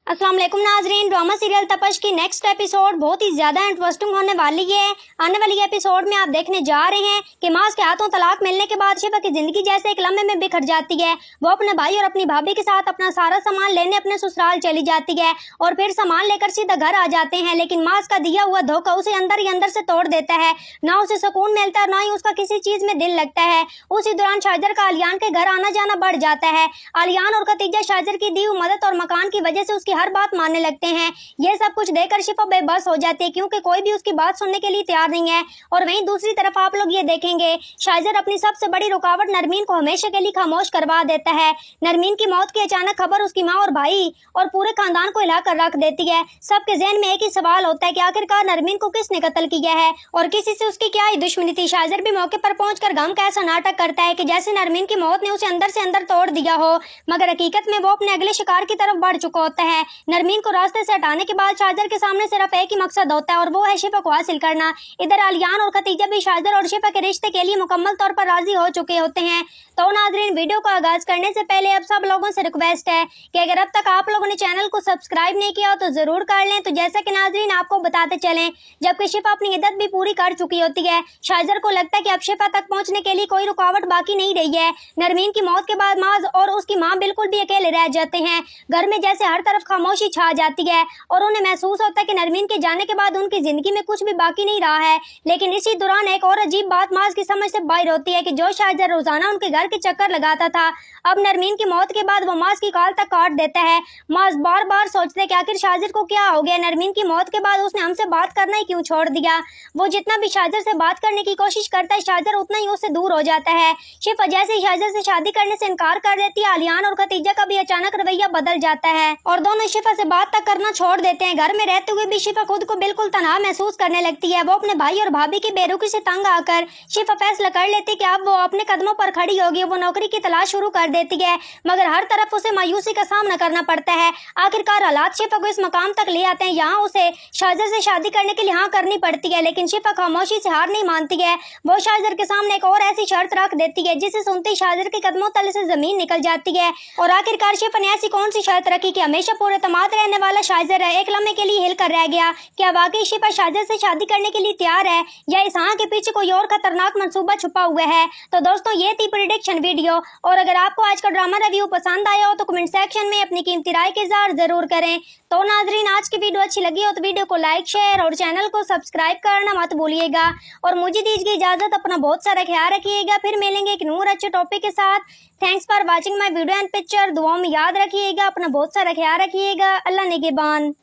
अस्सलाम वालेकुम नाजरीन, ड्रामा सीरियल तपश की नेक्स्ट एपिसोड बहुत ही ज़्यादा इंटरेस्टिंग होने वाली है। आने वाली एपिसोड में आप देखने जा रहे हैं कि मास के हाथों तलाक मिलने के बाद शिफा की ज़िंदगी जैसे एक लम्हे में बिखर जाती है। वो अपने भाई और अपनी भाभी के साथ अपना सारा सामान लेने अपने ससुराल चली जाती है और फिर सामान लेकर सीधा घर आ जाते हैं। लेकिन मास का दिया हुआ धोखा उसे अंदर ही अंदर से तोड़ देता है। ना उसे सुकून मिलता है, ना ही उसका किसी चीज़ में दिल लगता है। उसी दौरान शाजर का आलियान के घर आना जाना बढ़ जाता है। आलियान और खतीजा शाजर की दी हुई मदद और मकान की वजह से उसकी हर बात मानने लगते हैं। ये सब कुछ देखकर शिफा बेबस हो जाती है क्योंकि कोई भी उसकी बात सुनने के लिए तैयार नहीं है। और वहीं दूसरी तरफ आप लोग ये देखेंगे, शाजर अपनी सबसे बड़ी रुकावट नरमीन को हमेशा के लिए खामोश करवा देता है। नरमीन की मौत की अचानक खबर उसकी माँ और भाई और पूरे खानदान को हिला कर रख देती है। सबके जहन में एक ही सवाल होता है कि आखिरकार नरमीन को किसने कत्ल किया है और किसी से उसकी क्या ही दुश्मनी थी। शाजर भी मौके पर पहुंचकर गम का ऐसा नाटक करता है कि जैसे नरमीन की मौत ने उसे अंदर से अंदर तोड़ दिया हो, मगर हकीकत में वो अपने अगले शिकार की तरफ बढ़ चुका होता है। नरमीन को रास्ते से हटाने के बाद शाजर के सामने सिर्फ एक ही मकसद होता है और वो है शिफा को हासिल करना। इधर आलियान और खतीजा भी शाजर और शिफा के रिश्ते के लिए मुकम्मल तौर पर राजी हो चुके होते हैं। तो नाजरीन, वीडियो को आगाज करने से पहले अब सब लोगों से रिक्वेस्ट है कि अगर अब तक आप लोगों ने चैनल को सब्सक्राइब नहीं किया हो तो जरूर कर लें। तो जैसा कि नाजरीन आपको बताते चलें, जबकि शिफा अपनी इद्दत भी पूरी कर चुकी होती है, शाजर को लगता है कि अब शिफा तक पहुंचने के लिए कोई रुकावट बाकी नहीं रही है। नरमीन की मौत के बाद माज और उसकी माँ बिल्कुल भी अकेले रह जाते हैं। घर में जैसे हर तरफ खामोशी छा जाती है और उन्हें महसूस होता है कि नरमीन के जाने के बाद उनकी जिंदगी में कुछ भी बाकी नहीं रहा है। लेकिन इसी दौरान एक और अजीब बात माज की समझ से बाहर होती है कि जो शाजर रोजाना उनके घर के चक्कर लगाता था, अब नरमीन की मौत के बाद वो माज की कॉल तक काट देता है। माज बार बार सोचते कि आखिर शाजर को क्या हो गया, नरमीन की मौत के बाद उसने हमसे बात करना ही क्यों छोड़ दिया। वो जितना भी शाजर से बात करने की कोशिश करता है, शाजर उतना ही उससे दूर हो जाता है। शिफा जैसे ही शाजर से शादी करने से इनकार कर देती है, आलियान और खतीजा का भी अचानक रवैया बदल जाता है और दोनों शिफा से बात तक करना छोड़ देते हैं। घर में रहते हुए भी शिफा खुद को बिल्कुल तनहा महसूस करने लगती है। वो अपने भाई और भाभी की बेरुखी से तंग आकर शिफा फैसला कर लेती है कि अब वो अपने कदमों पर खड़ी होगी। वो नौकरी की तलाश शुरू कर देती है, मगर हर तरफ उसे मायूसी का सामना करना पड़ता है। आखिरकार हालात शिफा को इस मकाम तक ले आते हैं। यहाँ उसे शाजर से शादी करने के लिए हाँ करनी पड़ती है, लेकिन शिफा खामोशी से हार नहीं मानती है। वो शाजर के सामने एक और ऐसी शर्त रख देती है जिसे सुनते ही शाजर के कदमों तले से जमीन निकल जाती है। और आखिरकार शिफा ने ऐसी कौन सी शर्त रखी कि हमेशा पूरे तमाद रहने वाला शाजर है एक लम्हे के लिए हिल कर रह गया। क्या वाकई शिफा शाजर से शादी करने के लिए तैयार है या इस हाँ के पीछे कोई और खतरनाक मंसूबा छुपा हुआ है। तो दोस्तों, ये थी प्रेडिक्शन वीडियो, और अगर आपको आज का ड्रामा रिव्यू पसंद आया हो तो कमेंट सेक्शन में अपनी कीमती राय का इज़हार जरूर करें। तो नाजरीन, आज की वीडियो अच्छी लगी हो तो वीडियो को लाइक, शेयर और चैनल को सब्सक्राइब करना मत भूलिएगा। और मुझे दीजिए इजाजत, अपना बहुत सारा ख्याल रखिएगा। फिर मिलेंगे एक नूर अच्छे टॉपिक के साथ। Thanks for watching my video and picture. दुआओं में याद रखिएगा, अपना बहुत सारा ख्याल रखिएगा। अल्लाह निगहबान।